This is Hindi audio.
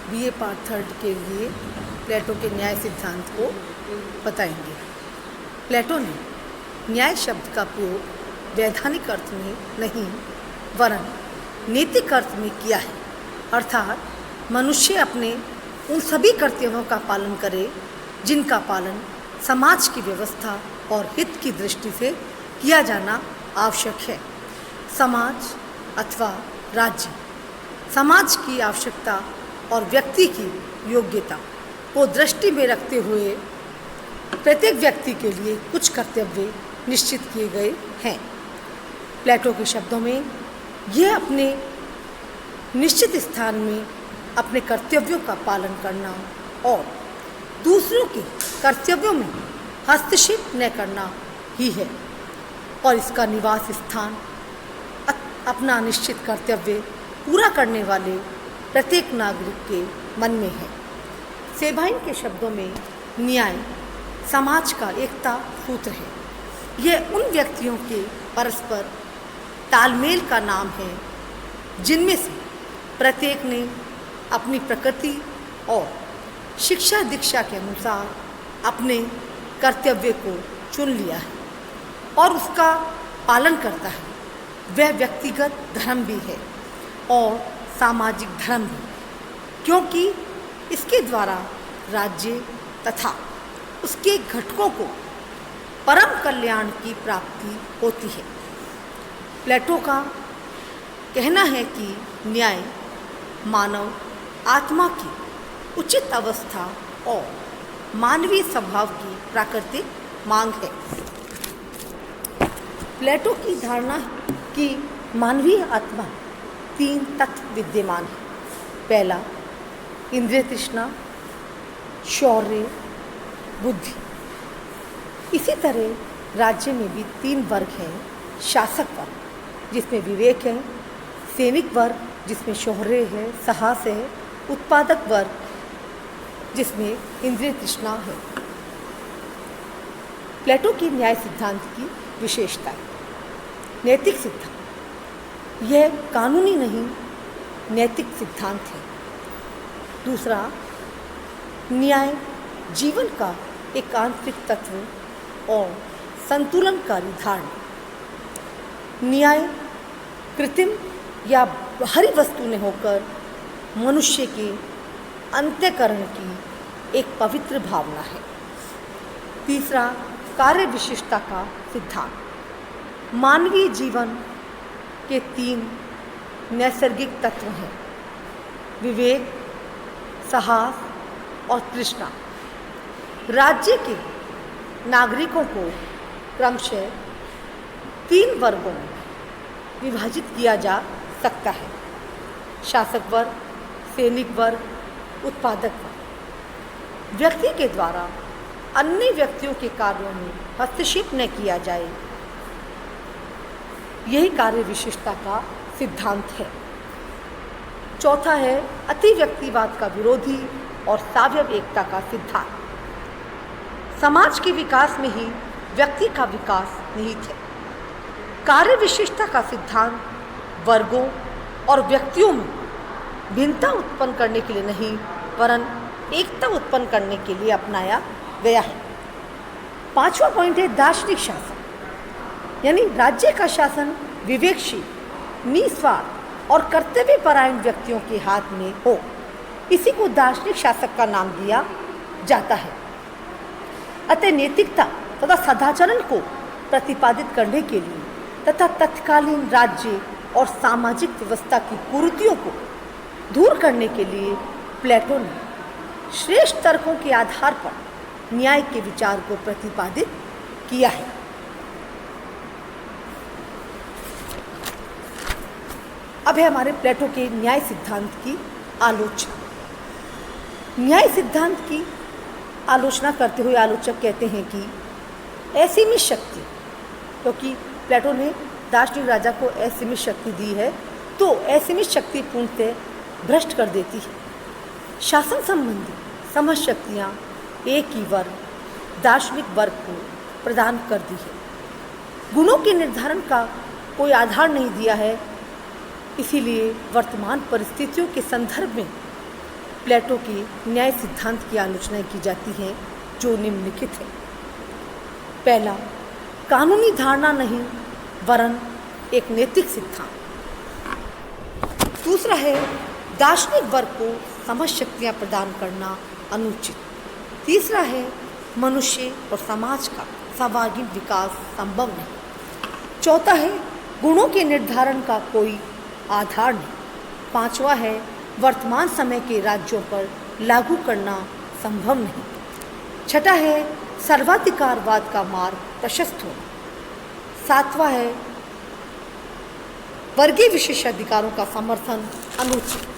बीए पार्ट 3 के लिए प्लेटो के न्याय सिद्धांत को बताएंगे। प्लेटो ने न्याय शब्द का प्रयोग वैधानिक अर्थ में नहीं वरन नैतिक अर्थ में किया है, अर्थात मनुष्य अपने उन सभी कर्तव्यों का पालन करे जिनका पालन समाज की व्यवस्था और हित की दृष्टि से किया जाना आवश्यक है। समाज अथवा राज्य समाज की आवश्यकता और व्यक्ति की योग्यता को दृष्टि में रखते हुए प्रत्येक व्यक्ति के लिए कुछ कर्तव्य निश्चित किए गए हैं। प्लेटो के शब्दों में यह अपने निश्चित स्थान में अपने कर्तव्यों का पालन करना और दूसरों के कर्तव्यों में हस्तक्षेप न करना ही है और इसका निवास स्थान अपना निश्चित कर्तव्य पूरा करने वाले प्रत्येक नागरिक के मन में है। सेबाइन के शब्दों में न्याय समाज का एकता सूत्र है। यह उन व्यक्तियों के परस्पर तालमेल का नाम है जिनमें से प्रत्येक ने अपनी प्रकृति और शिक्षा दीक्षा के अनुसार अपने कर्तव्य को चुन लिया है और उसका पालन करता है। वह व्यक्तिगत धर्म भी है और सामाजिक धर्म भी, क्योंकि इसके द्वारा राज्य तथा उसके घटकों को परम कल्याण की प्राप्ति होती है। प्लेटो का कहना है कि न्याय मानव आत्मा की उचित अवस्था और मानवीय स्वभाव की प्राकृतिक मांग है। प्लेटो की धारणा है कि मानवीय आत्मा 3 तत्व विद्यमान है। पहला इंद्रिय तृष्णा, शौर्य, बुद्धि। इसी तरह राज्य में भी 3 वर्ग हैं। शासक वर्ग जिसमें विवेक है, सैनिक वर्ग जिसमें शौर्य है, साहस है, उत्पादक वर्ग जिसमें इंद्रिय तृष्णा है। प्लेटो की न्याय सिद्धांत की विशेषता है। नैतिक सिद्धांत यह कानूनी नहीं नैतिक सिद्धांत है। दूसरा, न्याय जीवन का एक आंतरिक तत्व और संतुलनकारी धारणा। न्याय कृत्रिम या बाहरी वस्तु ने होकर मनुष्य के अंतःकरण की एक पवित्र भावना है। तीसरा, कार्य विशिष्टता का सिद्धांत। मानवीय जीवन के 3 नैसर्गिक तत्व हैं, विवेक, साहस और तृष्णा। राज्य के नागरिकों को क्रमशः 3 वर्गों में विभाजित किया जा सकता है। शासक वर्ग, सैनिक वर्ग, उत्पादक वर्ग। व्यक्ति के द्वारा अन्य व्यक्तियों के कार्यों में हस्तक्षेप न किया जाए, यही कार्य विशिष्टता का सिद्धांत है। चौथा है अति व्यक्तिवाद का विरोधी और सावयव एकता का सिद्धांत। समाज के विकास में ही व्यक्ति का विकास निहित है। कार्य विशिष्टता का सिद्धांत वर्गों और व्यक्तियों में भिन्नता उत्पन्न करने के लिए नहीं वरन एकता उत्पन्न करने के लिए अपनाया गया है। 5वां पॉइंट है दार्शनिक शासन, यानी राज्य का शासन विवेकशील, निस्वार्थ और कर्तव्यपरायण व्यक्तियों के हाथ में हो। इसी को दार्शनिक शासक का नाम दिया जाता है। अतः नैतिकता तथा सदाचरण को प्रतिपादित करने के लिए तथा तत्कालीन राज्य और सामाजिक व्यवस्था की कुरीतियों को दूर करने के लिए प्लेटो ने श्रेष्ठ तर्कों के आधार पर न्याय के विचार को प्रतिपादित किया है। अब है हमारे प्लेटो के न्याय सिद्धांत की आलोचना। न्याय सिद्धांत की आलोचना करते हुए आलोचक कहते हैं कि असीमित शक्ति, क्योंकि प्लेटो ने दार्शनिक राजा को असीमित शक्ति दी है, तो असीमित शक्ति पूर्णतः भ्रष्ट कर देती है। शासन संबंधी समस्त शक्तियाँ एक ही वर्ग, दार्शनिक वर्ग को प्रदान कर दी है। गुणों के निर्धारण का कोई आधार नहीं दिया है। इसीलिए वर्तमान परिस्थितियों के संदर्भ में प्लेटो की न्याय सिद्धांत की आलोचना की जाती है जो निम्नलिखित है। पहला, कानूनी धारणा नहीं वरन एक नैतिक सिद्धांत। दूसरा है, दार्शनिक वर्ग को समझ शक्तियाँ प्रदान करना अनुचित। तीसरा है, मनुष्य और समाज का सर्वांगीण विकास संभव नहीं। चौथा है, गुणों के निर्धारण का कोई आधार नहीं। पांचवा है, वर्तमान समय के राज्यों पर लागू करना संभव नहीं। छठा है, सर्वाधिकारवाद का मार्ग प्रशस्त होना। सातवां है, वर्गीय विशेषाधिकारों का समर्थन अनुचित।